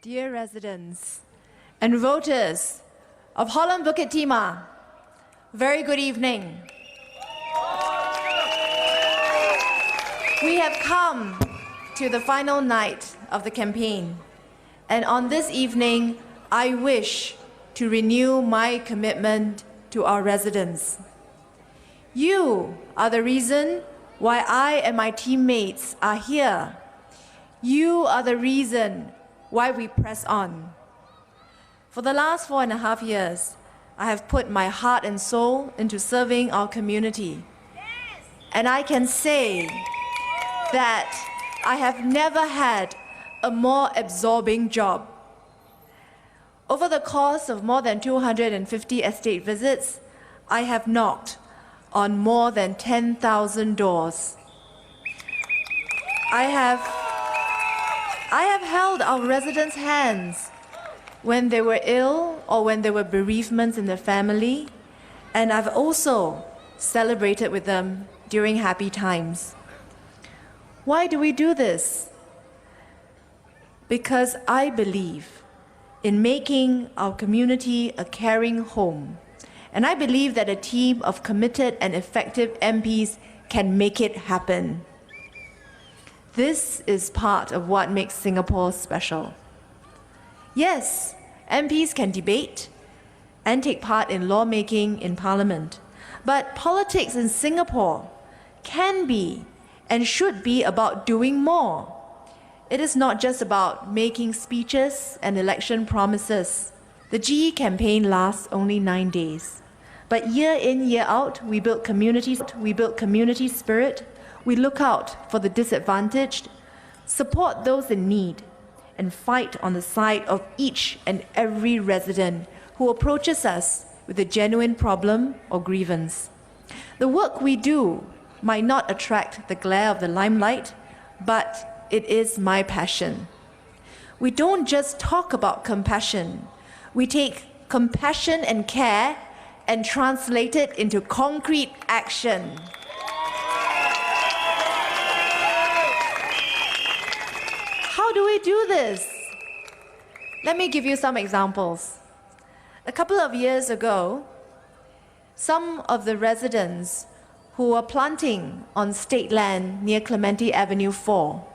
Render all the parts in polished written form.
Dear residents and voters of Holland Bukit Timah, very good evening. We have come to the final night of the campaign, and on this evening, I wish to renew my commitment to our residents. You are the reason why I and my teammates are here. You are the reason why we press on. For the last 4.5 years, I have put my heart and soul into serving our community. And I can say that I have never had a more absorbing job. Over the course of more than 250 estate visits, I have knocked on more than 10,000 doors. I have held our residents' hands when they were ill or when there were bereavements in their family, and I've also celebrated with them during happy times. Why do we do this? Because I believe in making our community a caring home, and I believe that a team of committed and effective MPs can make it happen. This is part of what makes Singapore special. Yes, MPs can debate and take part in lawmaking in Parliament, but politics in Singapore can be and should be about doing more. It is not just about making speeches and election promises. The GE campaign lasts only 9 days. But year in, year out, we build community spirit, we look out for the disadvantaged, support those in need, and fight on the side of each and every resident who approaches us with a genuine problem or grievance. The work we do might not attract the glare of the limelight, but it is my passion. We don't just talk about compassion. We take compassion and care and translate it into concrete action. How do we do this? Let me give you some examples. A couple of years ago, some of the residents who were planting on state land near Clementi Avenue 4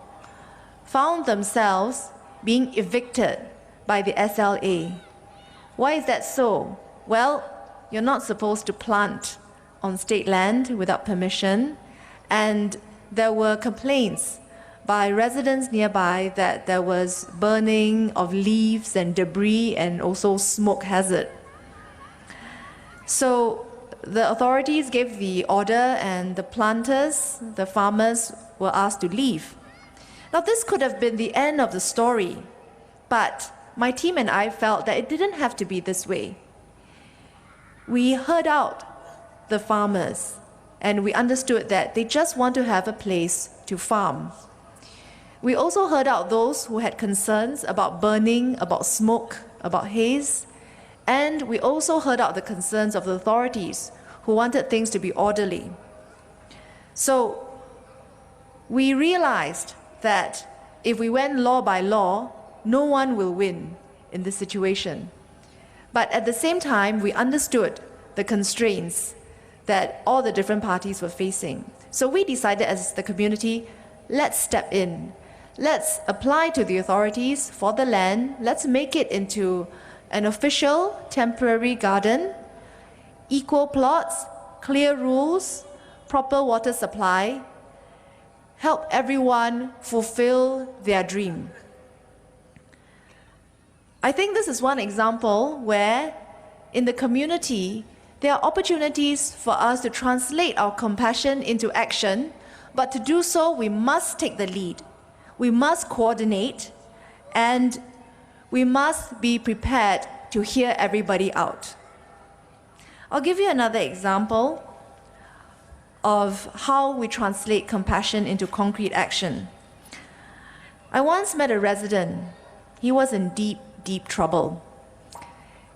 found themselves being evicted by the SLA. Why is that so? Well, you're not supposed to plant on state land without permission, and there were complaints by residents nearby that there was burning of leaves and debris and also smoke hazard. So the authorities gave the order, and the planters, the farmers, were asked to leave. Now, this could have been the end of the story, but my team and I felt that it didn't have to be this way. We heard out the farmers, and we understood that they just want to have a place to farm. We also heard out those who had concerns about burning, about smoke, about haze, and we also heard out the concerns of the authorities who wanted things to be orderly. So we realized that if we went law by law, no one will win in this situation. But at the same time, we understood the constraints that all the different parties were facing. So we decided as the community, let's step in. Let's apply to the authorities for the land. Let's make it into an official temporary garden, equal plots, clear rules, proper water supply, help everyone fulfill their dream. I think this is one example where in the community, there are opportunities for us to translate our compassion into action, but to do so, we must take the lead. We must coordinate, and we must be prepared to hear everybody out. I'll give you another example of how we translate compassion into concrete action. I once met a resident. He was in deep trouble.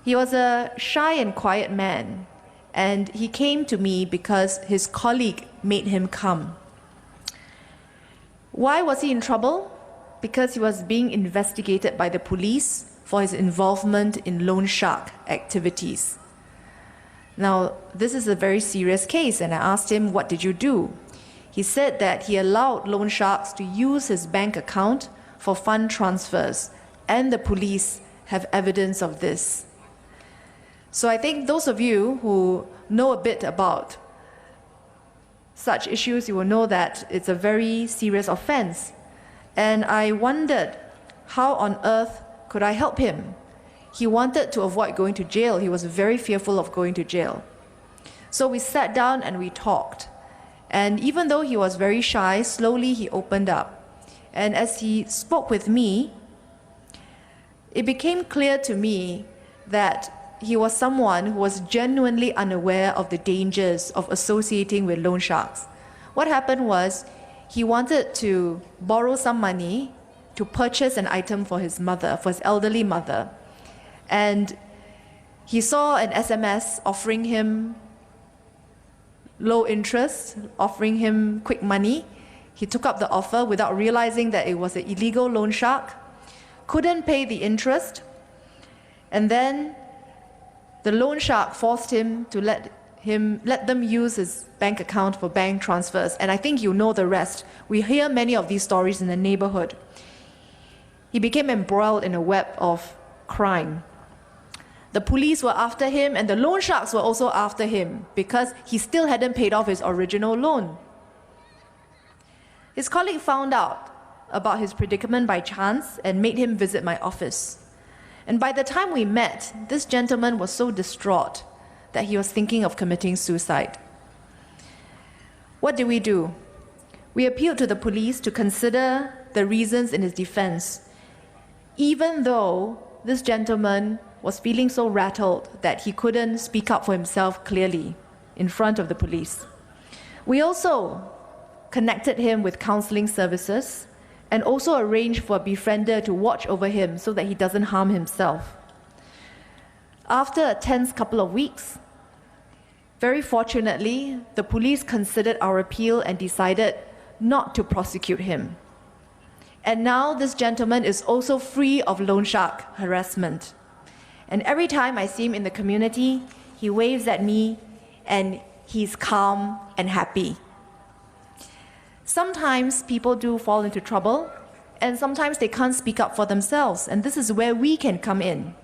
He was a shy and quiet man, and he came to me because his colleague made him come. Why was he in trouble? because he was being investigated by the police for his involvement in loan shark activities. Now, this is a very serious case, and I asked him, what did you do? He said that he allowed loan sharks to use his bank account for fund transfers, and the police have evidence of this. So I think those of you who know a bit about such issues, you will know that it's a very serious offense. And I wondered, how on earth could I help him? He wanted to avoid going to jail. He was very fearful of going to jail. So we sat down and we talked. And even though he was very shy, slowly he opened up. And as he spoke with me, it became clear to me that he was someone who was genuinely unaware of the dangers of associating with loan sharks. What happened was, he wanted to borrow some money to purchase an item for his mother, for his elderly mother. And he saw an SMS offering him low interest, offering him quick money. He took up the offer without realizing that it was an illegal loan shark, couldn't pay the interest, and then the loan shark forced him to let them use his bank account for bank transfers. And I think you know the rest. We hear many of these stories in the neighborhood. He became embroiled in a web of crime. The police were after him, and the loan sharks were also after him because he still hadn't paid off his original loan. His colleague found out about his predicament by chance and made him visit my office. And by the time we met, this gentleman was so distraught that he was thinking of committing suicide. What did we do? We appealed to the police to consider the reasons in his defense, even though this gentleman was feeling so rattled that he couldn't speak up for himself clearly in front of the police. We also connected him with counseling services and also arranged for a befriender to watch over him so that he doesn't harm himself. After a tense couple of weeks, very fortunately, the police considered our appeal and decided not to prosecute him. And now this gentleman is also free of loan shark harassment. And every time I see him in the community, he waves at me and he's calm and happy. Sometimes people do fall into trouble, and sometimes they can't speak up for themselves, and this is where we can come in.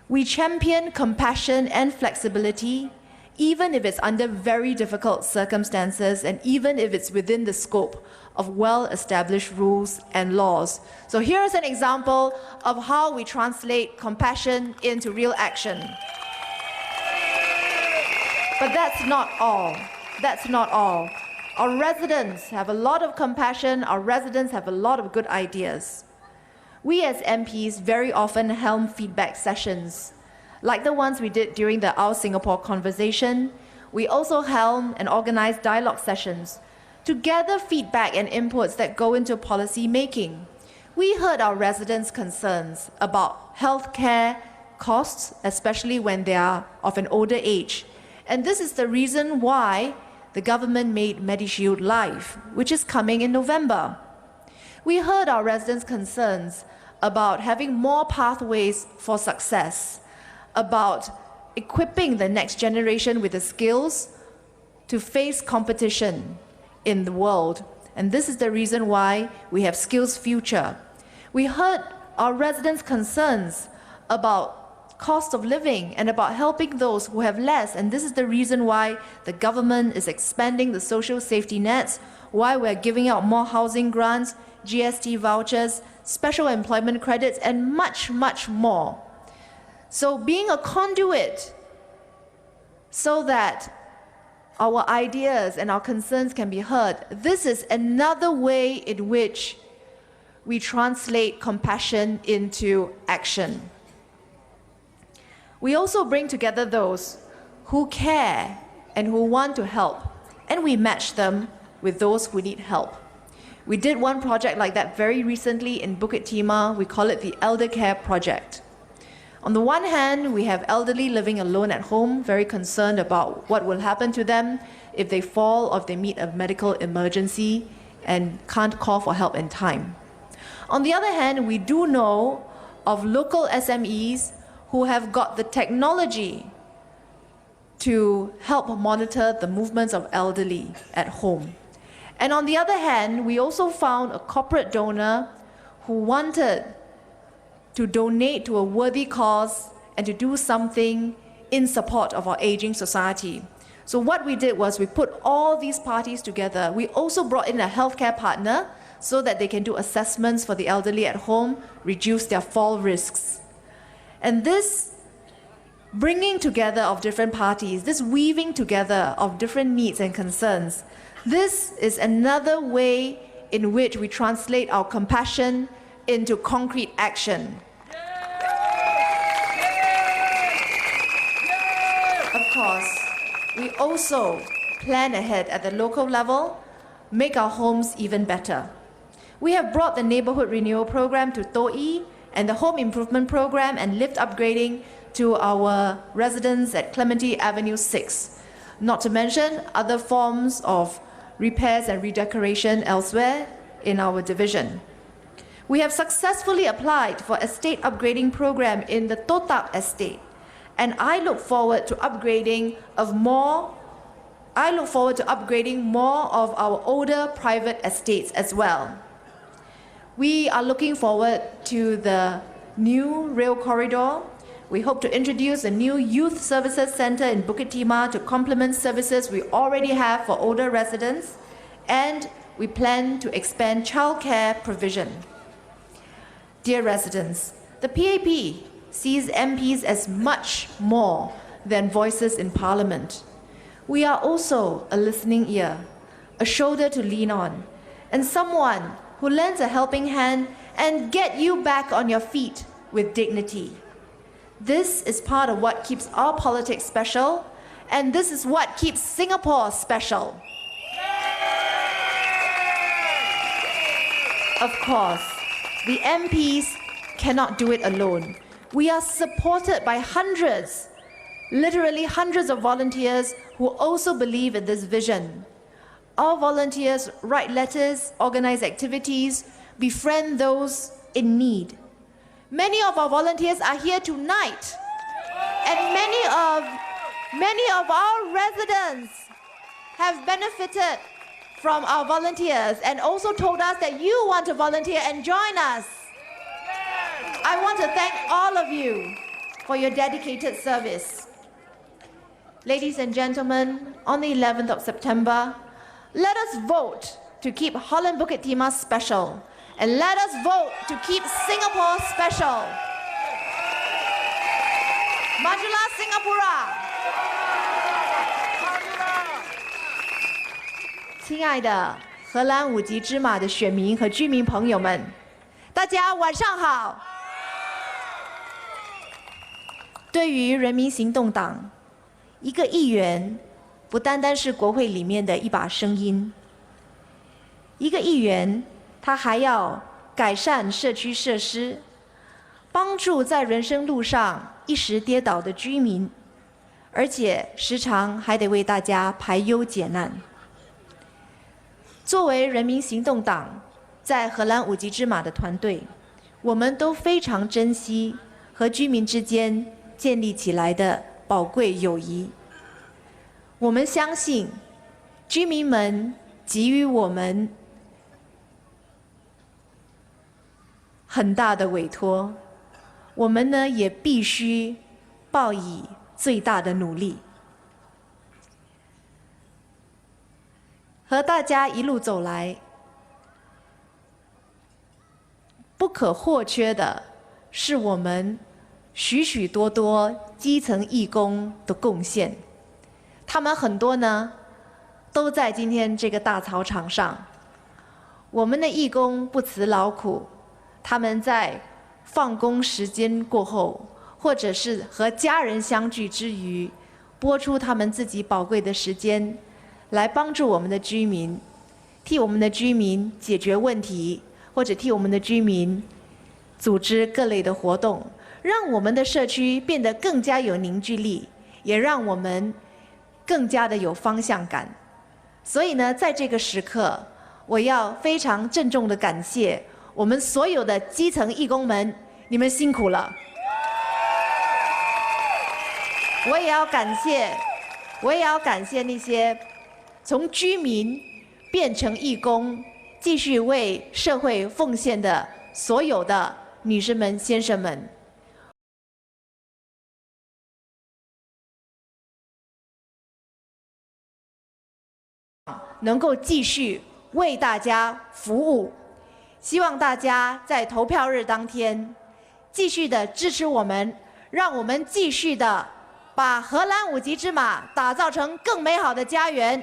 We champion compassion and flexibility, even if it's under very difficult circumstances and even if it's within the scope of well-established rules and laws. So here's an example of how we translate compassion into real action. But that's not all. That's not all. Our residents have a lot of compassion. Our residents have a lot of good ideas. We as MPs very often helm feedback sessions. Like the ones we did during the Our Singapore conversation, we also helm and organize dialogue sessions to gather feedback and inputs that go into policy making. We heard our residents' concerns about healthcare costs, especially when they are of an older age. And this is the reason why the government made MediShield Life, which is coming in November. We heard our residents' concerns about having more pathways for success, about equipping the next generation with the skills to face competition in the world. And this is the reason why we have Skills Future. We heard our residents' concerns about cost of living and about helping those who have less. And this is the reason why the government is expanding the social safety nets, why we're giving out more housing grants, GST vouchers, special employment credits, and much, much more. So being a conduit so that our ideas and our concerns can be heard, this is another way in which we translate compassion into action. We also bring together those who care and who want to help, and we match them with those who need help. We did one project like that very recently in Bukit Timah. We call it the Elder Care Project. On the one hand, we have elderly living alone at home, very concerned about what will happen to them if they fall or if they meet a medical emergency and can't call for help in time. On the other hand, we do know of local SMEs who have got the technology to help monitor the movements of elderly at home. And on the other hand, we also found a corporate donor who wanted to donate to a worthy cause and to do something in support of our aging society. So what we did was we put all these parties together. We also brought in a healthcare partner so that they can do assessments for the elderly at home, reduce their fall risks. And this bringing together of different parties, this weaving together of different needs and concerns, this is another way in which we translate our compassion into concrete action. Of course, we also plan ahead at the local level, make our homes even better. We have brought the Neighborhood Renewal Program to To'i and the Home Improvement Program and lift upgrading to our residents at Clementi Avenue 6, not to mention other forms of repairs and redecoration elsewhere in our division. We have successfully applied for estate upgrading program in the Totak estate, and I look forward to upgrading more of our older private estates as well. We are looking forward to the new rail corridor. We hope to introduce a new youth services center in Bukit Timah to complement services we already have for older residents, and we plan to expand childcare provision. Dear residents, the PAP sees MPs as much more than voices in Parliament. We are also a listening ear, a shoulder to lean on, and someone who lends a helping hand and get you back on your feet with dignity. This is part of what keeps our politics special, and this is what keeps Singapore special. Of course, the MPs cannot do it alone. We are supported by hundreds, literally hundreds of volunteers who also believe in this vision. Our volunteers write letters, organize activities, befriend those in need. Many of our volunteers are here tonight, and many of our residents have benefited from our volunteers and also told us that you want to volunteer and join us. I want to thank all of you for your dedicated service. Ladies and gentlemen, on the 11th of September, let us vote to keep Holland Bukit Timah special, and let us vote to keep Singapore special. Majulah Singapura! 亲爱的荷兰五级芝麻的选民和居民朋友们，大家晚上好。对于人民行动党，一个议员不单单是国会里面的一把声音，一个议员他还要改善社区设施，帮助在人生路上一时跌倒的居民，而且时常还得为大家排忧解难。作为人民行动党在荷兰五级芝麻的团队，我们都非常珍惜和居民之间建立起来的宝贵友谊。我们相信居民们给予我们很大的委托，我们呢也必须报以最大的努力。和大家一路走来，不可或缺的是我们许许多多基层义工的贡献。他们很多呢都在今天这个大操场上。我们的义工不辞劳苦，他们在放工时间过后，或者是和家人相聚之余，拨出他们自己宝贵的时间，来帮助我们的居民，替我们的居民解决问题，或者替我们的居民组织各类的活动，让我们的社区变得更加有凝聚力，也让我们更加的有方向感。所以呢，在这个时刻，我要非常郑重的感谢我们所有的基层义工们，你们辛苦了。我也要感谢那些从居民变成义工，继续为社会奉献的所有的女士们、先生们。能够继续为大家服务，希望大家在投票日当天继续的支持我们，让我们继续的把荷兰5级之马打造成更美好的家园。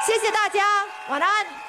谢谢大家，晚安。